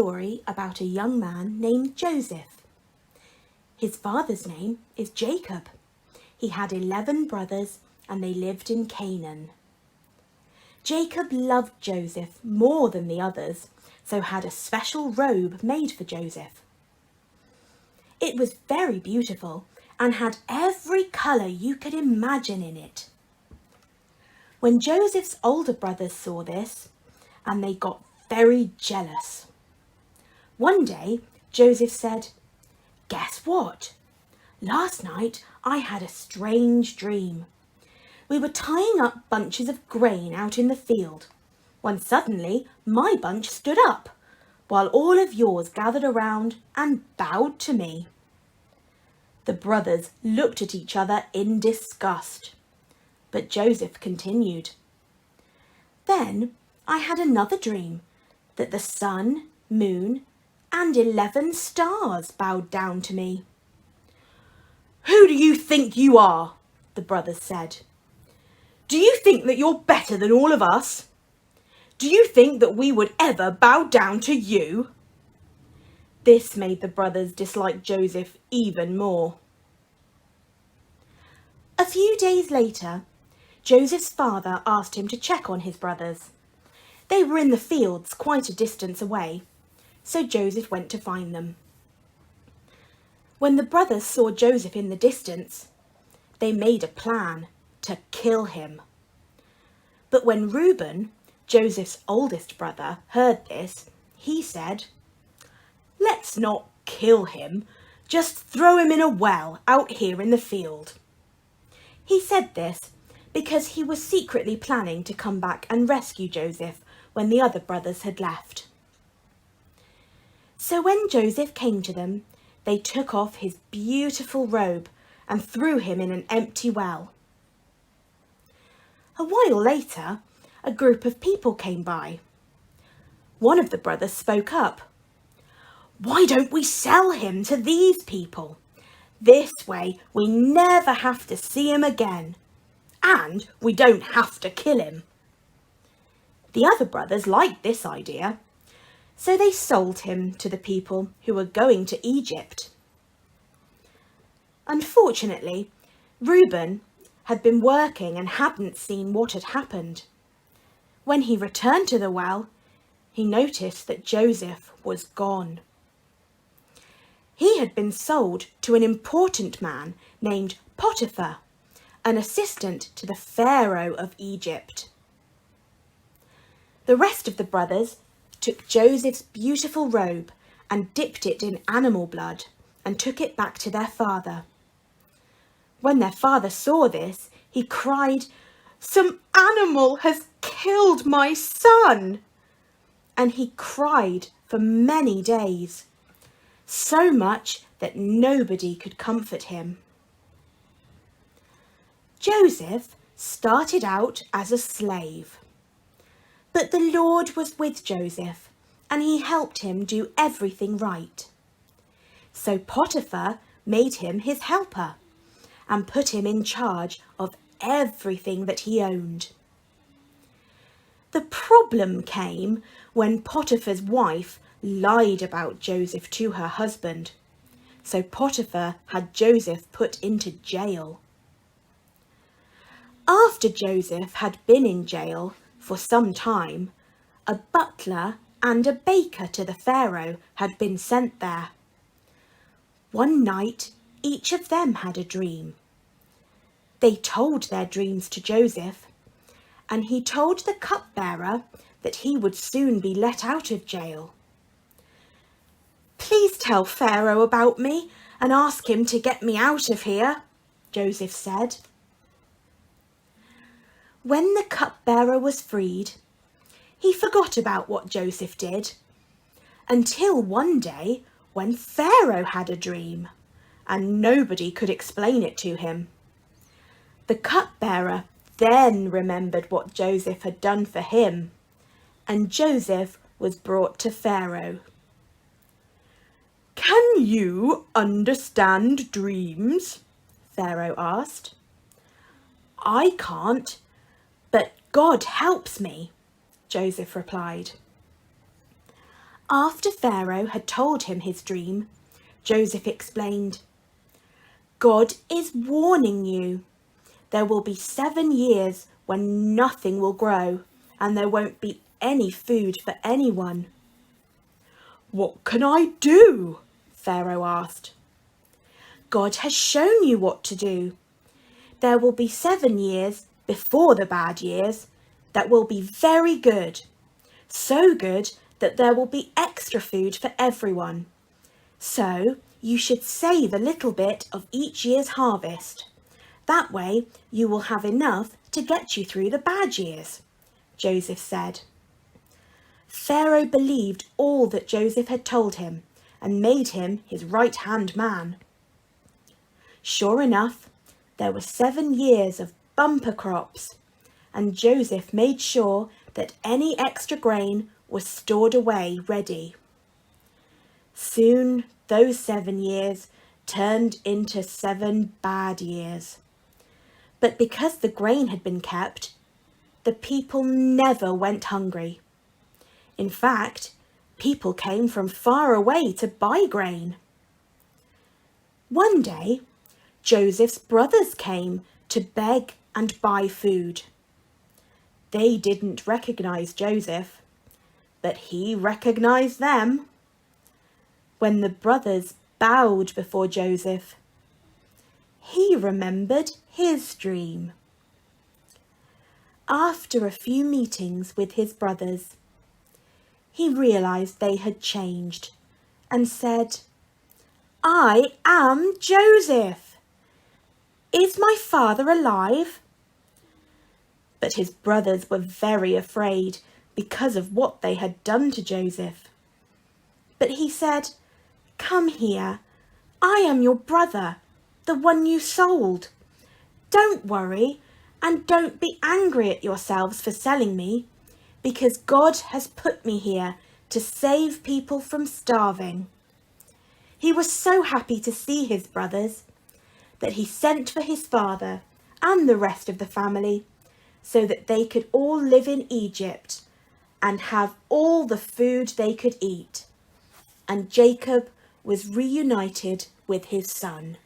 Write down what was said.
story about a young man named Joseph. His father's name is Jacob. He had 11 brothers and they lived in Canaan. Jacob loved Joseph more than the others, so had a special robe made for Joseph. It was very beautiful and had every colour you could imagine in it. When Joseph's older brothers saw this, and they got very jealous. One day, Joseph said, "Guess what? Last night I had a strange dream. We were tying up bunches of grain out in the field, when suddenly my bunch stood up, while all of yours gathered around and bowed to me." The brothers looked at each other in disgust, but Joseph continued, "Then I had another dream that the sun, moon, and 11 stars bowed down to me." "Who do you think you are?" the brothers said. "Do you think that you're better than all of us? Do you think that we would ever bow down to you?" This made the brothers dislike Joseph even more. A few days later, Joseph's father asked him to check on his brothers. They were in the fields quite a distance away, so Joseph went to find them. When the brothers saw Joseph in the distance, they made a plan to kill him. But when Reuben, Joseph's oldest brother, heard this, he said, "Let's not kill him, just throw him in a well out here in the field." He said this because he was secretly planning to come back and rescue Joseph when the other brothers had left. So when Joseph came to them, they took off his beautiful robe and threw him in an empty well. A while later, a group of people came by. One of the brothers spoke up. "Why don't we sell him to these people? This way we never have to see him again, and we don't have to kill him." The other brothers liked this idea, so they sold him to the people who were going to Egypt. Unfortunately, Reuben had been working and hadn't seen what had happened. When he returned to the well, he noticed that Joseph was gone. He had been sold to an important man named Potiphar, an assistant to the Pharaoh of Egypt. The rest of the brothers took Joseph's beautiful robe and dipped it in animal blood and took it back to their father. When their father saw this, he cried, "Some animal has killed my son!" And he cried for many days, so much that nobody could comfort him. Joseph started out as a slave, but the Lord was with Joseph and he helped him do everything right. So Potiphar made him his helper and put him in charge of everything that he owned. The problem came when Potiphar's wife lied about Joseph to her husband, so Potiphar had Joseph put into jail. After Joseph had been in jail for some time, a butler and a baker to the Pharaoh had been sent there. One night, each of them had a dream. They told their dreams to Joseph, and he told the cupbearer that he would soon be let out of jail. "Please tell Pharaoh about me and ask him to get me out of here," Joseph said. When the cupbearer was freed, he forgot about what Joseph did, until one day when Pharaoh had a dream, and nobody could explain it to him. The cupbearer then remembered what Joseph had done for him, and Joseph was brought to Pharaoh. "Can you understand dreams?" Pharaoh asked. "I can't, but God helps me," Joseph replied. After Pharaoh had told him his dream, Joseph explained, "God is warning you. There will be 7 years when nothing will grow and there won't be any food for anyone." "What can I do?" Pharaoh asked. "God has shown you what to do. There will be 7 years before the bad years that will be very good. So good that there will be extra food for everyone. So you should save a little bit of each year's harvest. That way you will have enough to get you through the bad years," Joseph said. Pharaoh believed all that Joseph had told him and made him his right-hand man. Sure enough, there were 7 years of bumper crops, and Joseph made sure that any extra grain was stored away ready. Soon those 7 years turned into 7 bad years. But because the grain had been kept, the people never went hungry. In fact, people came from far away to buy grain. One day, Joseph's brothers came to beg and buy food. They didn't recognize Joseph, but he recognized them. When the brothers bowed before Joseph, he remembered his dream. After a few meetings with his brothers, he realized they had changed and said, "I am Joseph. Is my father alive?" But his brothers were very afraid because of what they had done to Joseph. But he said, "Come here. I am your brother, the one you sold. Don't worry and don't be angry at yourselves for selling me, because God has put me here to save people from starving." He was so happy to see his brothers that he sent for his father and the rest of the family so that they could all live in Egypt and have all the food they could eat. And Jacob was reunited with his son.